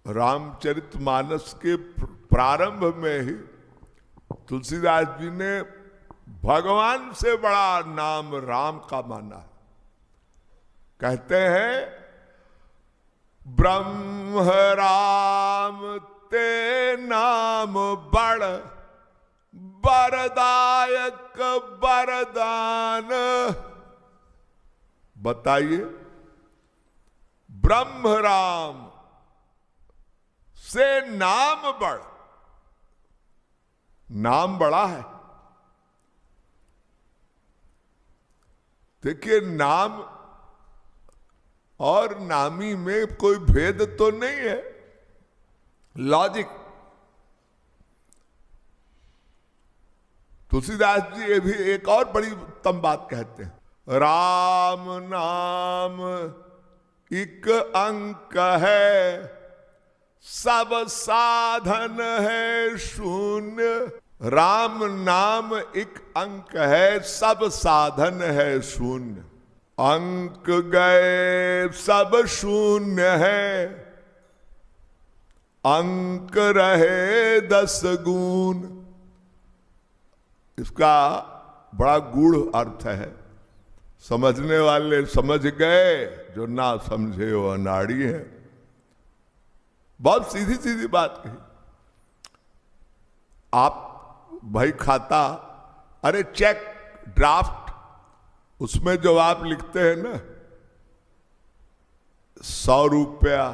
रामचरितमानस के प्रारंभ में ही तुलसीदास जी ने भगवान से बड़ा नाम राम का माना। कहते हैं ब्रह्म राम ते नाम बड़ बरदायक बरदान। बताइए, ब्रह्म राम से नाम बड़, नाम बड़ा है। देखिए, नाम और नामी में कोई भेद तो नहीं है, लॉजिक। तुलसीदास जी ये भी एक और बड़ी उत्तम बात कहते हैं, राम नाम एक अंक है सब साधन है शून्य। राम नाम एक अंक है सब साधन है शून्य। अंक गए सब शून्य है, अंक रहे 10 गुण। इसका बड़ा गूढ़ अर्थ है, समझने वाले समझ गए, जो ना समझे वो अनाड़ी है। बहुत सीधी सीधी बात कही। आप भाई खाता, अरे चेक ड्राफ्ट, उसमें जो आप लिखते हैं ना 100 रुपया,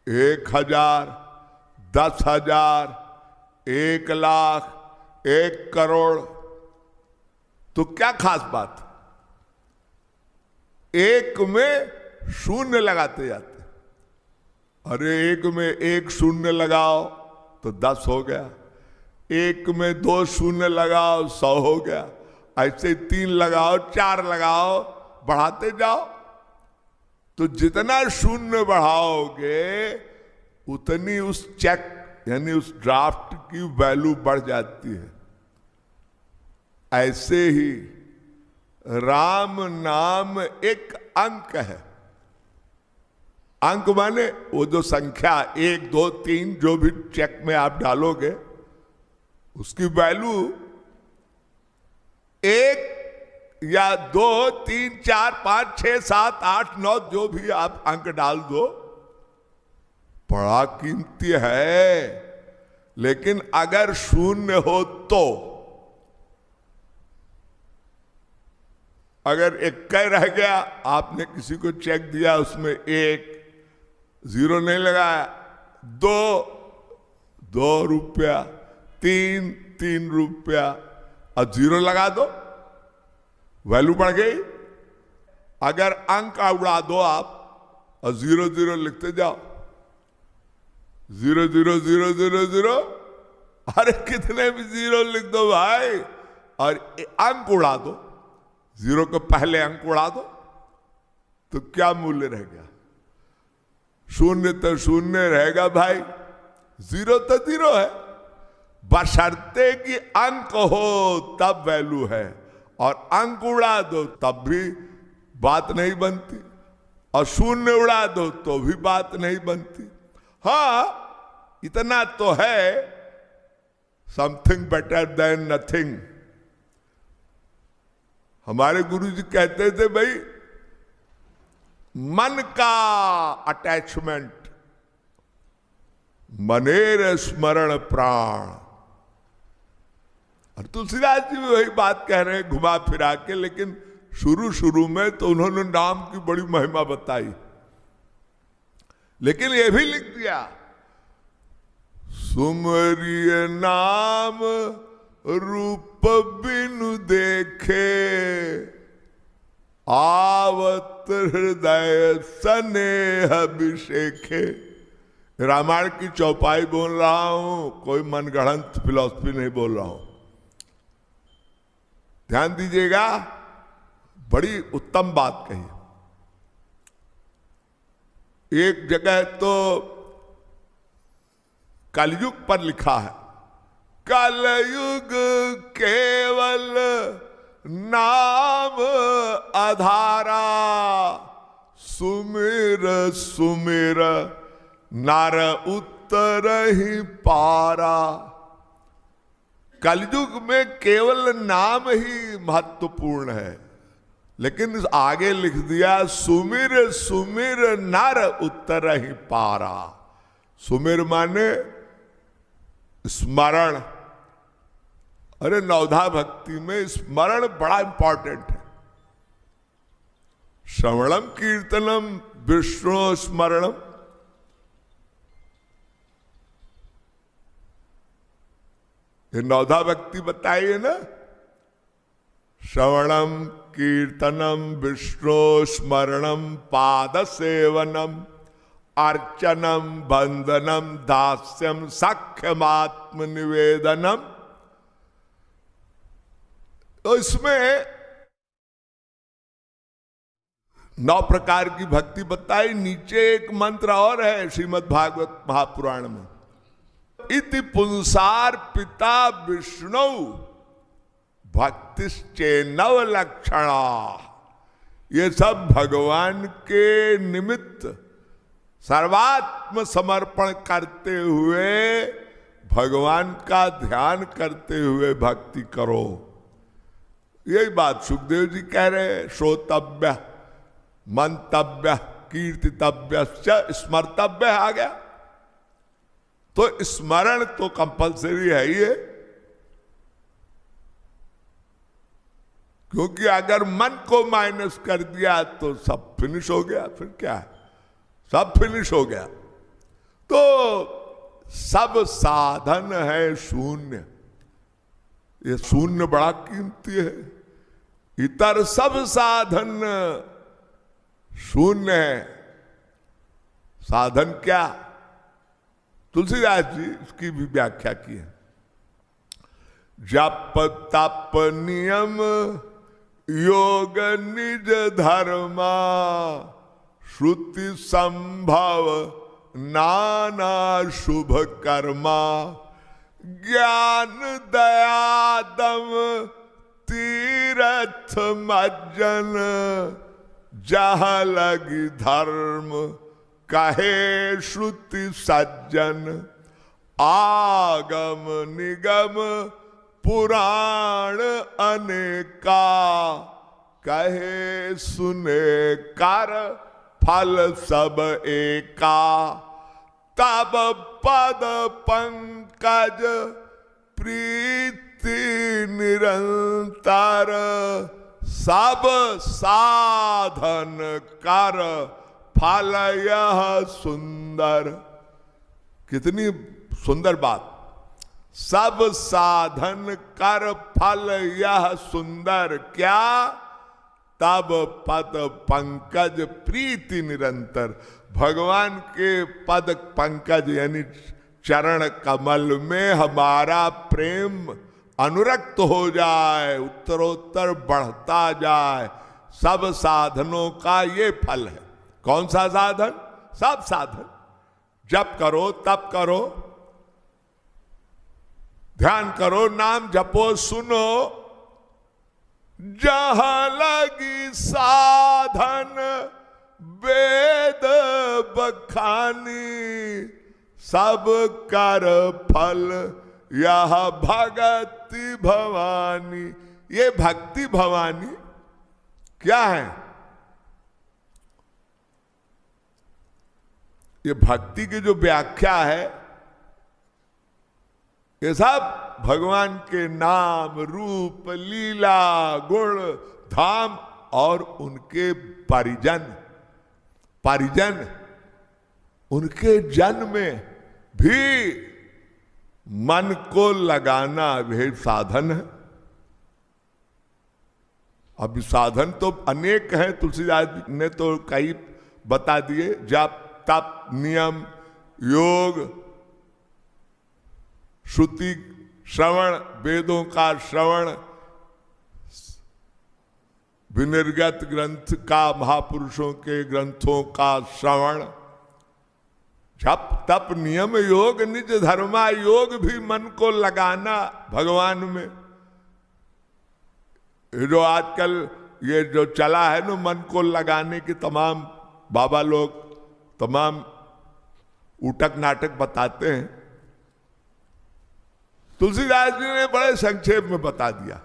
1000, 10,000, 1 लाख, 1 करोड़, तो क्या खास बात? एक में शून्य लगाते जाते। अरे एक में 1 शून्य लगाओ तो 10 हो गया, एक में 2 शून्य लगाओ 100 हो गया, ऐसे 3 लगाओ, 4 लगाओ, बढ़ाते जाओ। तो जितना शून्य बढ़ाओगे उतनी उस चेक यानी उस ड्राफ्ट की वैल्यू बढ़ जाती है। ऐसे ही राम नाम एक अंक है। अंक माने वो जो संख्या 1, 2, 3 जो भी चेक में आप डालोगे उसकी वैल्यू 1 या 2, 3, 4, 5, 6, 7, 8, 9 जो भी आप अंक डाल दो, बड़ा कीमती है। लेकिन अगर शून्य हो तो, अगर 1 रह गया, आपने किसी को चेक दिया उसमें 1 0 नहीं लगाया, 2 रुपया, 3 रुपया और 0 लगा दो, वैल्यू बढ़ गई। अगर अंक उड़ा दो आप और 0 0 लिखते जाओ, 0 0 0 0 0, अरे कितने भी 0 लिख दो भाई, और अंक उड़ा दो, 0 के पहले अंक उड़ा दो, तो क्या मूल्य रह गया? शून्य तो शून्य रहेगा भाई, 0 तो 0 है। बशर्ते कि अंक हो तब वैल्यू है, और अंक उड़ा दो तब भी बात नहीं बनती, और शून्य उड़ा दो तो भी बात नहीं बनती। हाँ, इतना तो है, समथिंग बेटर देन नथिंग। हमारे गुरु जी कहते थे, भाई मन का अटैचमेंट, मनेर स्मरण प्राण। और तुलसीदास जी भी वही बात कह रहे हैं घुमा फिरा के, लेकिन शुरू में तो उन्होंने नाम की बड़ी महिमा बताई, लेकिन ये भी लिख दिया, सुमरिय नाम रूप बिनु देखे, आवत हृदय स्नेह अभिषेखे। रामायण की चौपाई बोल रहा हूं, कोई मनगढ़ंत फिलॉसफी नहीं बोल रहा हूं। ध्यान दीजिएगा, बड़ी उत्तम बात कही। एक जगह तो कलयुग पर लिखा है, कलयुग केवल नाम आधारा, सुमिर सुमिर नार उत्तर ही पारा। कलयुग में केवल नाम ही महत्वपूर्ण है, लेकिन आगे लिख दिया सुमिर सुमिर नर उत्तर ही पारा। सुमिर माने स्मरण। अरे नवधा भक्ति में स्मरण बड़ा इंपॉर्टेंट है। श्रवणम कीर्तनम विष्णु स्मरणम। ये नवधा भक्ति बताइए ना। श्रवणम कीर्तनम विष्णु स्मरणम पाद सेवनम अर्चनम बंदनम दास्यम साख्यमात्म निवेदनम। तो इसमें 9 प्रकार की भक्ति बताई। नीचे एक मंत्र और है श्रीमद् भागवत महापुराण में, इति पुंसार पिता विष्णु भक्तिश्चेनव लक्षणा। ये सब भगवान के निमित्त सर्वात्म समर्पण करते हुए, भगवान का ध्यान करते हुए भक्ति करो। यही बात सुखदेव जी कह रहे हैं। श्रोतव्य मंतव्य कीर्तितव्य स्मर्तव्य आ गया। तो स्मरण तो कंपलसरी है ही है, क्योंकि अगर मन को माइनस कर दिया तो सब फिनिश हो गया। फिर क्या है, सब फिनिश हो गया। तो सब साधन है शून्य। ये शून्य बड़ा कीमती है। इतर सब साधन शून्य है। साधन क्या? तुलसीदास जी इसकी भी व्याख्या की है। जप तप नियम योग निज धर्मा श्रुति संभव नाना शुभ कर्मा ज्ञान दया दम तीरथ मज्जन जहाँ लगी धर्म कहे श्रुति सज्जन आगम निगम पुराण अनेका कहे सुने कर फल सब एका तब पद पंकज प्रीति निरंतर सब साधन कर फल यह सुंदर। कितनी सुंदर बात। सब साधन कर फल यह सुंदर क्या? तब पद पंकज प्रीति निरंतर। भगवान के पद पंकज यानी चरण कमल में हमारा प्रेम अनुरक्त हो जाए, उत्तरोत्तर बढ़ता जाए। सब साधनों का ये फल है। कौन सा साधन? सब साधन। जप करो, तप करो, ध्यान करो, नाम जपो, सुनो। जहां लगी साधन वेद बखानी सब कर फल यह भक्ति भवानी। ये भक्ति भवानी क्या है? ये भक्ति की जो व्याख्या है, ये सब भगवान के नाम रूप लीला गुण धाम और उनके परिजन उनके जन में भी मन को लगाना भी साधन है। अब साधन तो अनेक हैं, तुलसीदास ने तो कई बता दिए। जप तप नियम योग श्रुति श्रवण, वेदों का श्रवण, विनिर्गत ग्रंथ का, महापुरुषों के ग्रंथों का श्रवण। जप तप नियम योग निज धर्मा। योग भी मन को लगाना भगवान में। ये जो आजकल ये जो चला है ना मन को लगाने की, तमाम बाबा लोग, तमाम उटक नाटक बताते हैं। तुलसीदास जी ने बड़े संक्षेप में बता दिया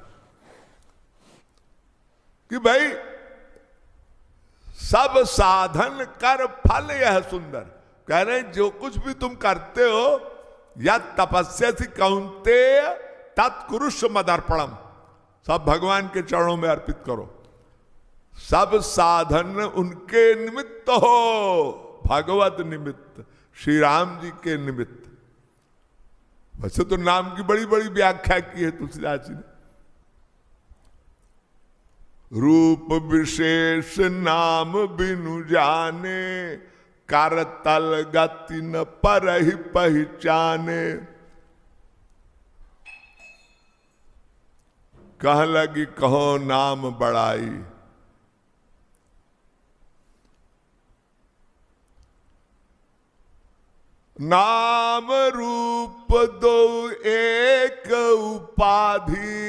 कि भाई सब साधन कर फल यह सुंदर। कह रहे हैं जो कुछ भी तुम करते हो या तपस्या से कौन्तेय तत्कुरुष मदर्पणम, सब भगवान के चरणों में अर्पित करो। सब साधन उनके निमित्त हो, भगवत निमित्त, श्री राम जी के निमित्त। वैसे तो नाम की बड़ी बड़ी व्याख्या की है तुलसीदास जी ने। रूप विशेष नाम बिनु जाने, करतल गति न परहि पहचाने। कह लगी कहो नाम बड़ाई, नाम रूप दो एक उपाधि,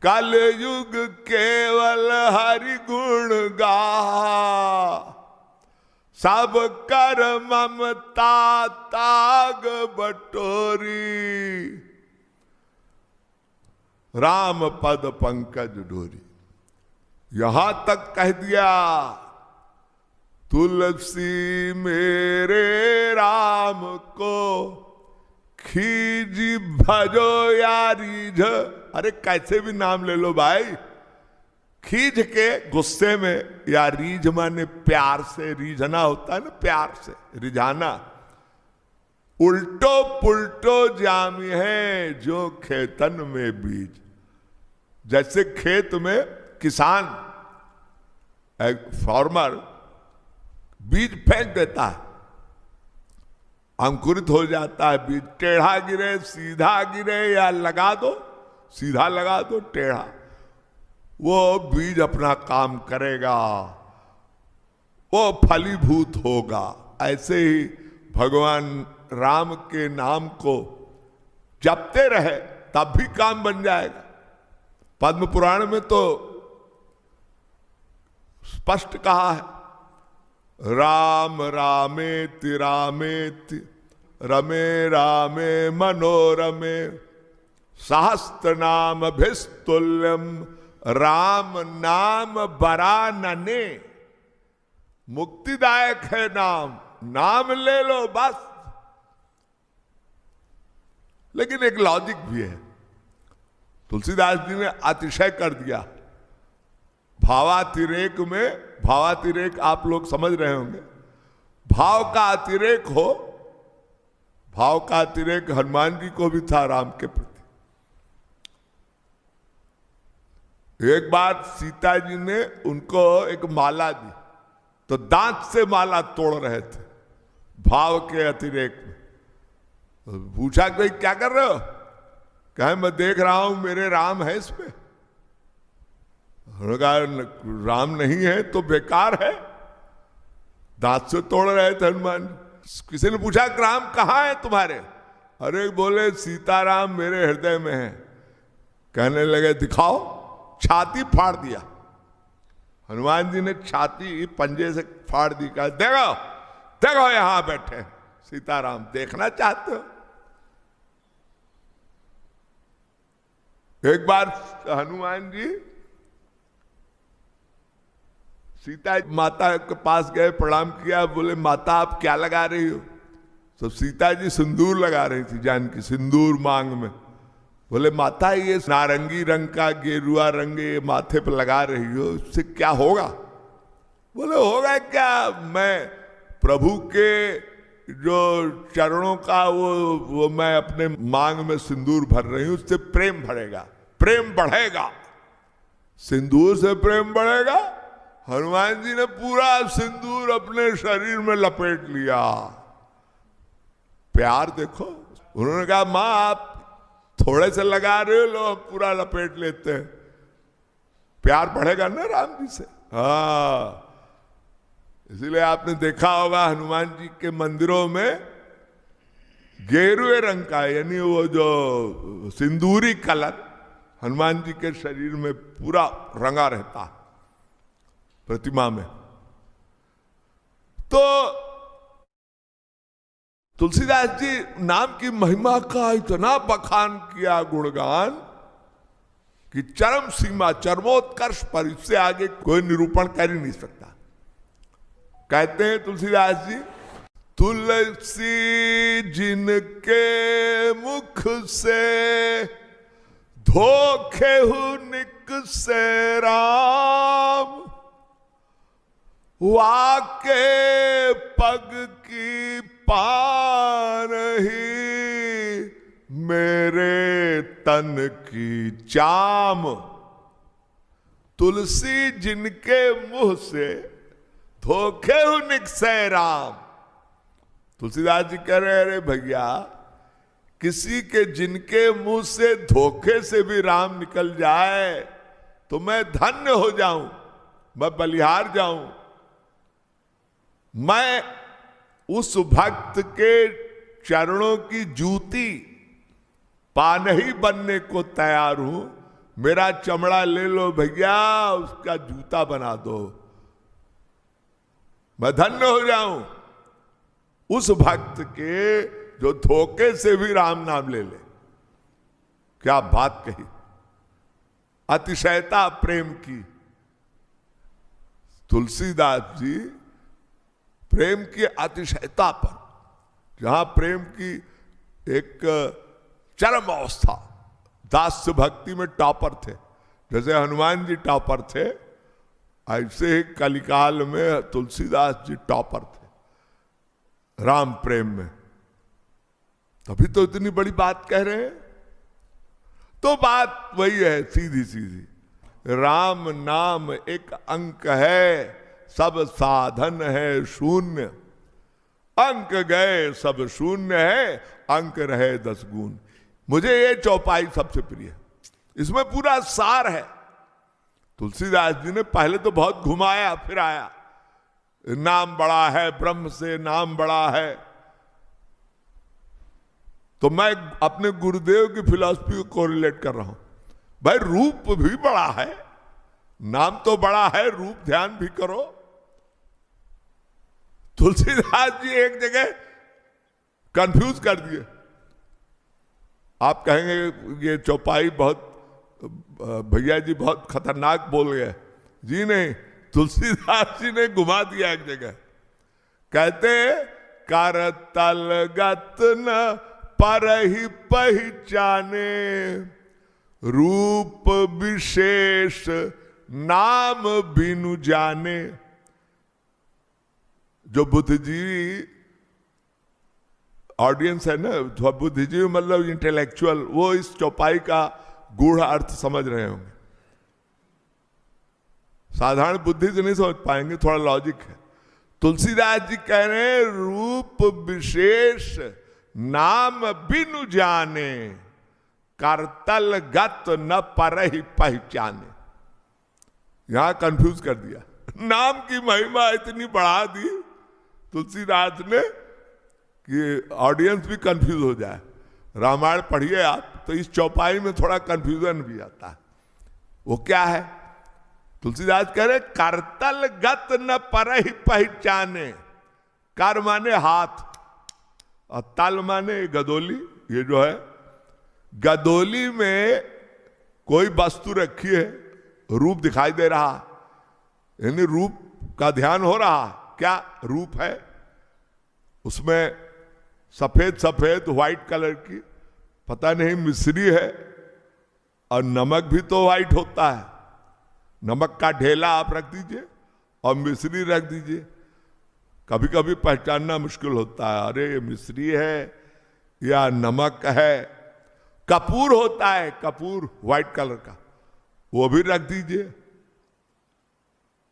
कल युग केवल हरि गुण गाहा। सब कर ममता ताग बटोरी, राम पद पंकज डोरी। यहां तक कह दिया तुलसी मेरे राम को खीजी भजो या रीझ। अरे कैसे भी नाम ले लो भाई, खींच के गुस्से में, या रीझ माने प्यार से, रीझना होता है ना प्यार से, रिझाना। उल्टो पुल्टो जामी है जो खेतन में बीज। जैसे खेत में किसान, एक फार्मर बीज फेंक देता है, अंकुरित हो जाता है बीज। टेढ़ा गिरे सीधा गिरे या लगा दो, सीधा लगा दो टेढ़ा, वो बीज अपना काम करेगा, वो फलीभूत होगा। ऐसे ही भगवान राम के नाम को जपते रहे तब भी काम बन जाएगा। पद्म पुराण में तो स्पष्ट कहा है, राम रामेति रामेति रमे रामे मनोरमे, सहस्त्र नाम भिस्तुल्यम राम नाम बरानने। मुक्तिदायक है नाम, नाम ले लो बस। लेकिन एक लॉजिक भी है, तुलसीदास जी ने अतिशय कर दिया। भावातिरेक में, भावातिरेक आप लोग समझ रहे होंगे, भाव का अतिरेक हो। भाव का अतिरेक हनुमान जी को भी था राम के प्रति। एक बार सीता जी ने उनको एक माला दी तो दांत से माला तोड़ रहे थे भाव के अतिरेक में। पूछा कोई क्या कर रहे हो? कहे मैं देख रहा हूं मेरे राम है इसमें। राम नहीं है तो बेकार है, दांत से तोड़ रहे थे हनुमान। किसी ने पूछा राम कहाँ है तुम्हारे? अरे बोले सीताराम मेरे हृदय में है। कहने लगे दिखाओ, छाती फाड़ दिया। हनुमान जी ने छाती पंजे से फाड़ दी, कहा देखो देखो यहां बैठे सीताराम, देखना चाहते हो? एक बार हनुमान जी सीता माता के पास गए, प्रणाम किया, बोले माता आप क्या लगा रही हो? तो सीता जी सिंदूर लगा रही थी, जानकी सिंदूर मांग में। बोले माता ये नारंगी रंग का गेरुआ रंग ये माथे पर लगा रही हो, इससे क्या होगा? बोले होगा क्या, मैं प्रभु के जो चरणों का वो मैं अपने मांग में सिंदूर भर रही हूं, उससे प्रेम बढ़ेगा, प्रेम बढ़ेगा, सिंदूर से प्रेम बढ़ेगा। हनुमान जी ने पूरा सिंदूर अपने शरीर में लपेट लिया। प्यार देखो, उन्होंने कहा मां आप थोड़े से लगा रहे हो, लोग पूरा लपेट लेते हैं। प्यार बढ़ेगा ना राम जी से। हाँ, इसीलिए आपने देखा होगा हनुमान जी के मंदिरों में गेरुए रंग का, यानी वो जो सिंदूरी कलर हनुमान जी के शरीर में पूरा रंगा रहता है प्रतिमा में। तो तुलसीदास जी नाम की महिमा का इतना बखान किया, गुणगान, कि चरम सीमा, चरमोत्कर्ष पर, इससे आगे कोई निरूपण कर ही नहीं सकता। कहते हैं तुलसीदास जी, तुलसी जिनके मुख से धोखे निक से राम, वाके पग की पान ही मेरे तन की चाम। तुलसी जिनके मुंह से धोखे निक से राम। तुलसीदास जी कह रहे, अरे भैया, किसी के जिनके मुंह से धोखे से भी राम निकल जाए तो मैं धन्य हो जाऊं, मैं बलिहार जाऊं। मैं उस भक्त के चरणों की जूती पानही बनने को तैयार हूं। मेरा चमड़ा ले लो भैया, उसका जूता बना दो, मैं धन्य हो जाऊं उस भक्त के जो धोखे से भी राम नाम ले ले। क्या बात कही, अतिशयता प्रेम की। तुलसीदास जी प्रेम की अतिशयता पर, जहां प्रेम की एक चरम अवस्था, दास्य भक्ति में टॉपर थे, जैसे हनुमान जी टॉपर थे, ऐसे ही कलिकाल में तुलसीदास जी टॉपर थे राम प्रेम में। तभी तो इतनी बड़ी बात कह रहे हैं। तो बात वही है, सीधी सीधी, राम नाम एक अंक है, सब साधन है शून्य। अंक गए सब शून्य है, अंक रहे 10 गुण। मुझे ये चौपाई सबसे प्रिय है, इसमें पूरा सार है। तुलसीदास जी ने पहले तो बहुत घुमाया फिर आया, नाम बड़ा है, ब्रह्म से नाम बड़ा है। तो मैं अपने गुरुदेव की फिलॉसफी को कोरिलेट कर रहा हूं। भाई रूप भी बड़ा है, नाम तो बड़ा है, रूप ध्यान भी करो। तुलसीदास जी एक जगह कंफ्यूज कर दिए। आप कहेंगे ये चौपाई बहुत, भैया जी बहुत खतरनाक बोल गए। जी नहीं, तुलसीदास जी ने घुमा दिया एक जगह। कहते कर तलगत न पर ही पहचाने, रूप विशेष नाम बिनु जाने। जो बुद्धिजीवी ऑडियंस है ना, जो बुद्धिजीवी मतलब इंटेलेक्चुअल, वो इस चौपाई का गूढ़ अर्थ समझ रहे होंगे। साधारण बुद्धि से नहीं समझ पाएंगे, थोड़ा लॉजिक है। तुलसीदास जी कह रहे हैं, रूप विशेष नाम बिनु जाने, करतल गत न परहि पहचाने। यहां कंफ्यूज कर दिया, नाम की महिमा इतनी बढ़ा दी तुलसीदास ने कि ऑडियंस भी कंफ्यूज हो जाए। रामायण पढ़िए आप तो इस चौपाई में थोड़ा कंफ्यूजन भी आता है। वो क्या है? तुलसीदास कह रहे, करतल गत न परहि पहचाने। कर माने हाथ और तल माने गदोली। ये जो है गदोली में कोई वस्तु रखी है, रूप दिखाई दे रहा, यानी रूप का ध्यान हो रहा। क्या रूप है? उसमें सफेद सफेद व्हाइट कलर की, पता नहीं मिश्री है। और नमक भी तो व्हाइट होता है। नमक का ढेला आप रख दीजिए और मिश्री रख दीजिए, कभी कभी पहचानना मुश्किल होता है, अरे ये मिश्री है या नमक है। कपूर होता है, कपूर व्हाइट कलर का, वो भी रख दीजिए,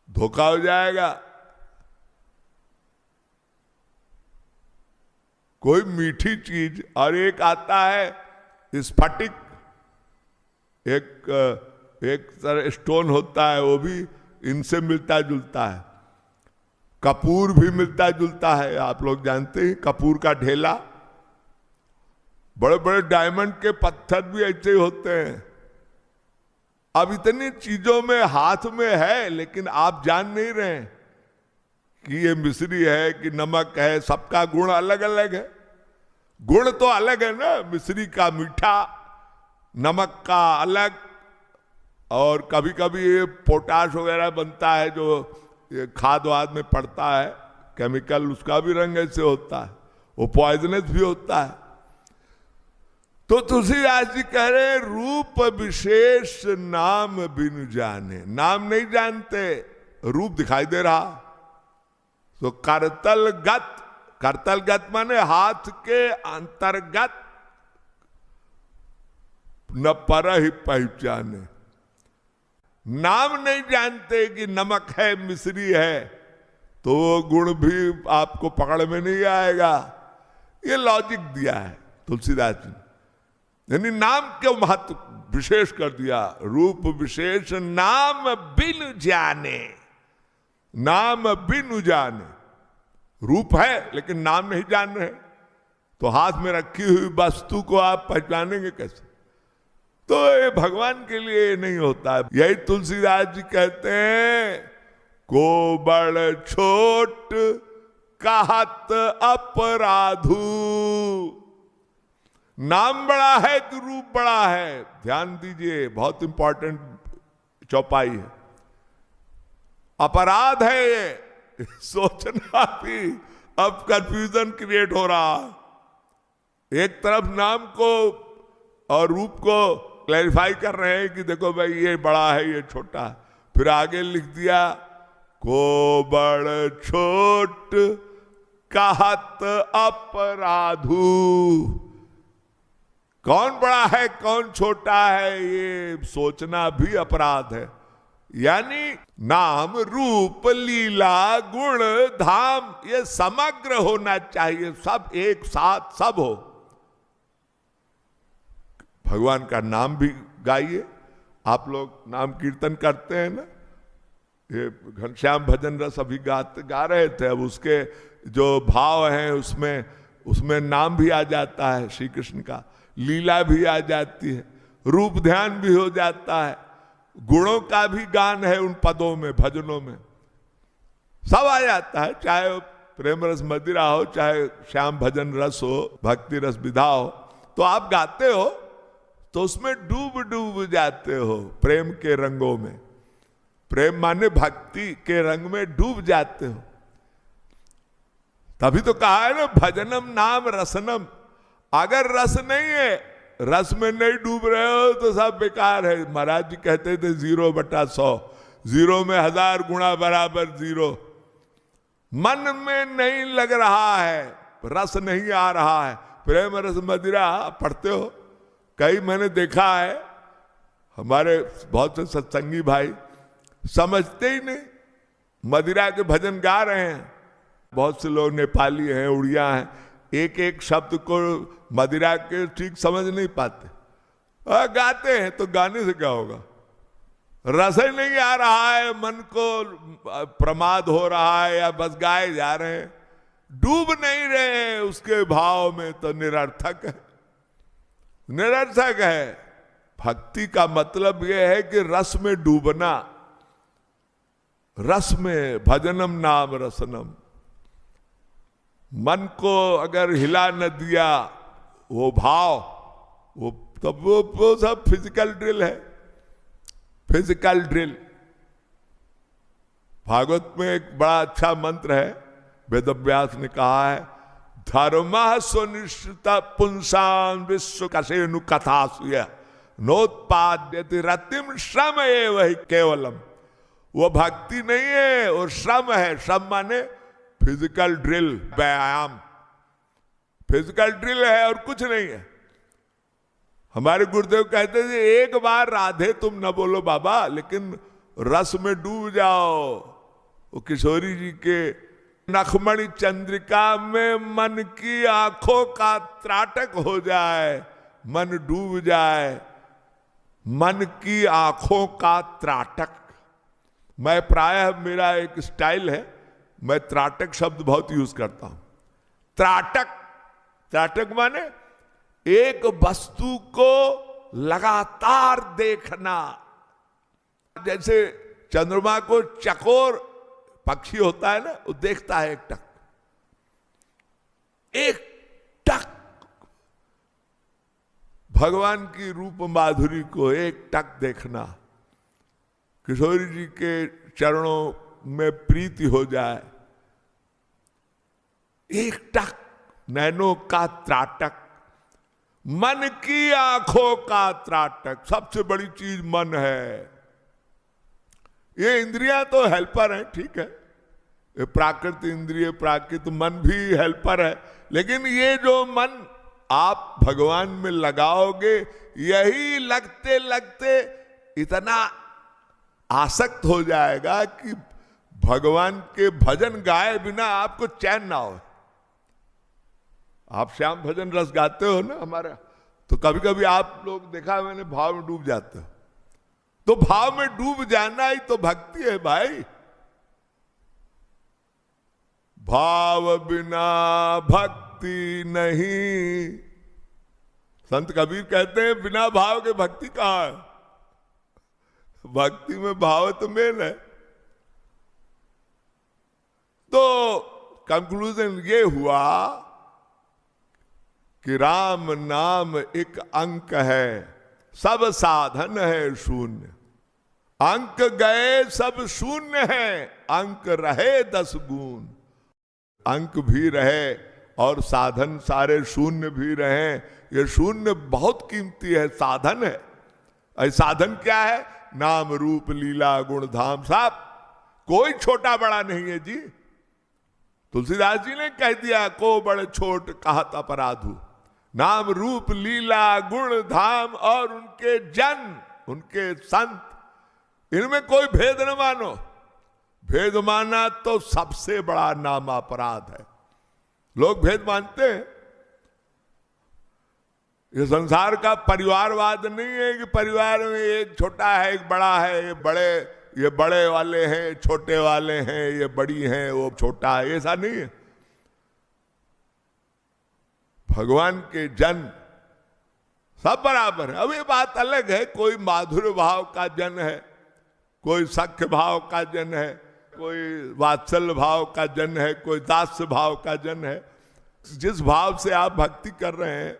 धोखा हो जाएगा। कोई मीठी चीज, और एक आता है स्फटिक, एक तरह स्टोन होता है, वो भी इनसे मिलता जुलता है। कपूर भी मिलता जुलता है, आप लोग जानते हैं, कपूर का ढेला। बड़े बड़े डायमंड के पत्थर भी ऐसे ही होते हैं। अब इतनी चीजों में हाथ में है, लेकिन आप जान नहीं रहे कि ये मिश्री है कि नमक है। सबका गुण अलग अलग है। गुण तो अलग है ना, मिश्री का मीठा, नमक का अलग, और कभी कभी ये पोटाश वगैरह बनता है जो ये खाद वाद में पड़ता है केमिकल, उसका भी रंग ऐसे होता है, वो पॉइजनस भी होता है। तो तुलसीदास जी कह रहे रूप विशेष नाम बिनु जाने, नाम नहीं जानते, रूप दिखाई दे रहा। तो करतलगत, करतलगत माने हाथ के अंतर्गत, न पर ही पहचाने, नाम नहीं जानते कि नमक है मिश्री है, तो वो गुण भी आपको पकड़ में नहीं आएगा। ये लॉजिक दिया है तुलसीदास जी, यानी नाम के महत्व विशेष कर दिया। रूप विशेष नाम बिनु जाने, नाम बिनु जाने, रूप है लेकिन नाम नहीं जान रहे, तो हाथ में रखी हुई वस्तु को आप पहचानेंगे कैसे? तो ये भगवान के लिए नहीं होता है। यही तुलसीदास जी कहते हैं, को बड़ छोट कहत अपराधु, नाम बड़ा है कि रूप बड़ा है? ध्यान दीजिए, बहुत इंपॉर्टेंट चौपाई है। अपराध है ये, सोचना भी अब कंफ्यूजन क्रिएट हो रहा। एक तरफ नाम को और रूप को क्लैरिफाई कर रहे हैं कि देखो भाई ये बड़ा है ये छोटा है, फिर आगे लिख दिया को बड़ छोट कहत अपराधु, कौन बड़ा है कौन छोटा है ये सोचना भी अपराध है। यानी नाम रूप लीला गुण धाम ये समग्र होना चाहिए, सब एक साथ सब हो। भगवान का नाम भी गाइए, आप लोग नाम कीर्तन करते हैं ना, ये घनश्याम भजन रस अभी गा रहे थे, अब उसके जो भाव हैं उसमें नाम भी आ जाता है श्री कृष्ण का, लीला भी आ जाती है, रूप ध्यान भी हो जाता है, गुणों का भी गान है उन पदों में, भजनों में सब आ जाता है। चाहे प्रेम रस मदिरा हो, चाहे श्याम भजन रस हो, भक्ति रस विधा हो, तो आप गाते हो तो उसमें डूब डूब जाते हो प्रेम के रंगों में, प्रेम माने भक्ति के रंग में डूब जाते हो। तभी तो कहा है ना भजनम नाम रसनम, अगर रस नहीं है, रस में नहीं डूब रहे हो तो सब बेकार है। महाराज जी कहते थे 0/100, 0 में 1000 गुणा बराबर 0। मन में नहीं लग रहा है, रस नहीं आ रहा है, प्रेम रस मदिरा पढ़ते हो। कई मैंने देखा है, हमारे बहुत से सत्संगी भाई समझते ही नहीं, मदिरा के भजन गा रहे हैं। बहुत से लोग नेपाली हैं, उड़िया हैं, एक एक शब्द को मदिरा के ठीक समझ नहीं पाते, गाते हैं तो गाने से क्या होगा? रस ही नहीं आ रहा है, मन को प्रमाद हो रहा है, या बस गाए जा रहे हैं, डूब नहीं रहे हैं उसके भाव में, तो निरर्थक है, निरर्थक है। भक्ति का मतलब यह है कि रस में डूबना, रस में, भजनम नाम रसनम। मन को अगर हिला न दिया वो भाव, वो तब वो सब फिजिकल ड्रिल है, फिजिकल ड्रिल। भागवत में एक बड़ा अच्छा मंत्र है, वेदव्यास ने कहा है, धर्म सुनिश्चित पुंसां विश्व कसेनु कथासुय नोत्पाद्यति रतिम श्रम एवं केवलम। वो भक्ति नहीं है, वो श्रम है। श्रम माने फिजिकल ड्रिल, व्यायाम, फिजिकल ड्रिल है और कुछ नहीं है। हमारे गुरुदेव कहते थे एक बार राधे तुम न बोलो बाबा, लेकिन रस में डूब जाओ। वो किशोरी जी के नखमणि चंद्रिका में मन की आंखों का त्राटक हो जाए, मन डूब जाए, मन की आंखों का त्राटक। मैं प्रायः, मेरा एक स्टाइल है, मैं त्राटक शब्द बहुत यूज करता हूं। त्राटक, त्राटक माने एक वस्तु को लगातार देखना। जैसे चंद्रमा को चकोर पक्षी होता है ना, वो देखता है एक टक भगवान की रूप माधुरी को एक टक देखना, किशोरी जी के चरणों में प्रीति हो जाए, एक टक नैनों का त्राटक, मन की आंखों का त्राटक। सबसे बड़ी चीज मन है। ये इंद्रियां तो हेल्पर हैं, ठीक है, ये प्राकृत इंद्रिय प्राकृत मन भी हेल्पर है, लेकिन ये जो मन आप भगवान में लगाओगे, यही लगते लगते इतना आसक्त हो जाएगा कि भगवान के भजन गाए बिना आपको चैन ना हो। आप श्याम भजन रस गाते हो ना हमारा, तो कभी कभी आप लोग देखा मैंने भाव में डूब जाते हो। तो भाव में डूब जाना ही तो भक्ति है भाई। भाव बिना भक्ति नहीं। संत कबीर कहते हैं बिना भाव के भक्ति कहां है। भक्ति में भाव तो मेन है। तो कंक्लूजन ये हुआ कि राम नाम एक अंक है, सब साधन है शून्य। अंक गए सब शून्य है, अंक रहे 10 गुण। अंक भी रहे और साधन सारे शून्य भी रहे। ये शून्य बहुत कीमती है, साधन है। और साधन क्या है? नाम रूप लीला गुण धाम। साहब कोई छोटा बड़ा नहीं है जी। तुलसीदास जी ने कह दिया, को बड़े छोट कहत अपराधु। नाम रूप लीला गुण धाम और उनके जन, उनके संत, इनमें कोई भेद न मानो। भेद माना तो सबसे बड़ा नाम अपराध है। लोग भेद मानते हैं। ये संसार का परिवारवाद नहीं है कि परिवार में एक छोटा है एक बड़ा है, ये बड़े वाले हैं, छोटे वाले हैं, ये बड़ी हैं, वो छोटा है, ऐसा नहीं है। भगवान के जन सब बराबर है। अब ये बात अलग है, कोई माधुर्य भाव का जन है, कोई सख्य भाव का जन है, कोई वात्सल्य भाव का जन है, कोई दास्य भाव का जन है। जिस भाव से आप भक्ति कर रहे हैं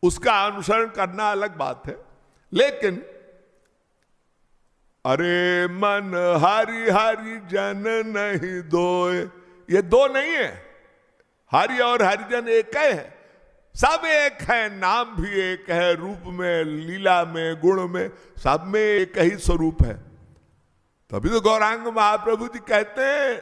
उसका अनुसरण करना अलग बात है। लेकिन अरे मन हरि हरि जन नहीं दोए, ये दो नहीं है। हरि और हरिजन एक है, सब एक है। नाम भी एक है, रूप में, लीला में, गुण में, सब में एक ही स्वरूप है। तभी तो गौरांग महाप्रभु जी कहते हैं,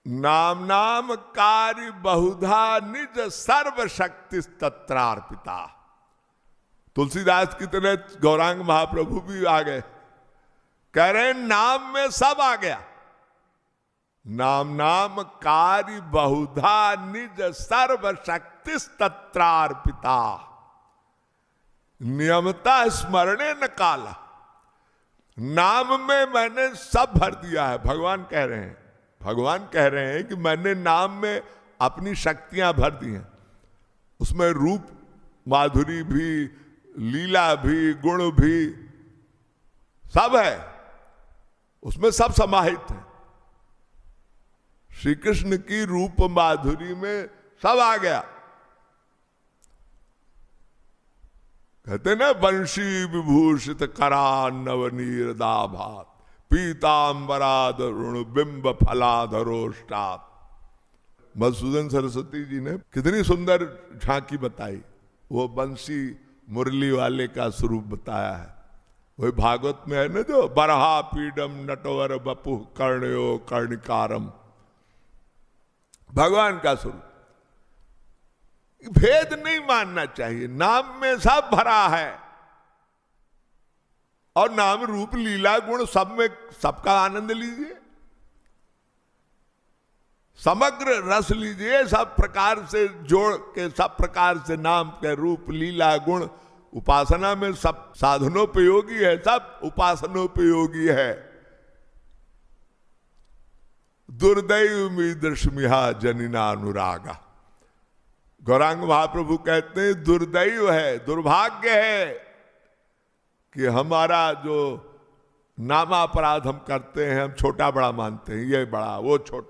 नाम नाम कार्य बहुधा निज सर्वशक्ति तत्रार्पिता। तुलसीदास की तरह गौरांग महाप्रभु भी आ गए, कह रहे नाम में सब आ गया। नाम नाम कार्य बहुधा निज सर्वशक्ति तत्रार्पिता। नियमता स्मरणे न काला। नाम में मैंने सब भर दिया है। भगवान कह रहे हैं, भगवान कह रहे हैं कि मैंने नाम में अपनी शक्तियां भर दी हैं। उसमें रूप माधुरी भी, लीला भी, गुण भी, सब है, उसमें सब समाहित है। श्री कृष्ण की रूप माधुरी में सब आ गया। कहते ना, वंशी विभूषित करा नवनीर दाभात, पीतांबराधरुण बिंब फलाधरोष्टात। मधुसूदन सरस्वती जी ने कितनी सुंदर झांकी बताई। वो बंसी मुरली वाले का स्वरूप बताया है। वही भागवत में है ना, जो बरहा पीडम नटवर बपु कर्णयो कर्णिकारम, भगवान का स्वरूप। भेद नहीं मानना चाहिए। नाम में सब भरा है और नाम रूप लीला गुण सब में, सबका आनंद लीजिए, समग्र रस लीजिए। सब प्रकार से जोड़ के, सब प्रकार से नाम के रूप लीला गुण, उपासना में सब साधनोपयोगी है, सब उपासनोपयोगी है। दुर्दैव में दृश्मिहा जनिना अनुरागा। गौरांग महाप्रभु कहते हैं दुर्दैव है, दुर्भाग्य है कि हमारा जो नामापराध हम करते हैं, हम छोटा बड़ा मानते हैं, ये बड़ा वो छोटा।